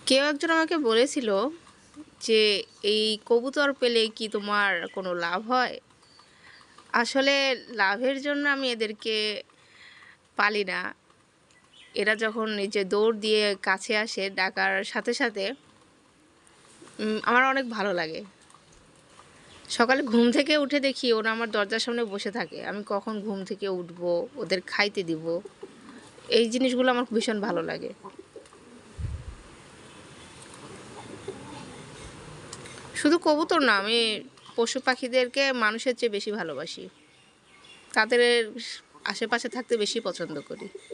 কেউ একজন আমাকে বলেছিল যে, "এই কবুতর পেলে কি তোমার কোনো লাভ হয়?" আসলে লাভের জন্য আমি এদেরকে পালি না। এরা যখন এই যে দৌড় দিয়ে কাছে আসে ডাকার সাথে, সাথে আমার অনেক ভালো লাগে। সকালে ঘুম থেকে উঠে দেখি ওরা আমার দরজার সামনে বসে থাকে। আমি কখন ঘুম থেকে উঠবো, ওদের খাইতে দিব। এই জিনিসগুলো আমার ভীষণ ভালো লাগে। শুধু কবুতর না, আমি পশু পাখিদেরকে মানুষের চেয়ে বেশি ভালোবাসি। তাদের আশেপাশে থাকতে বেশি পছন্দ করি।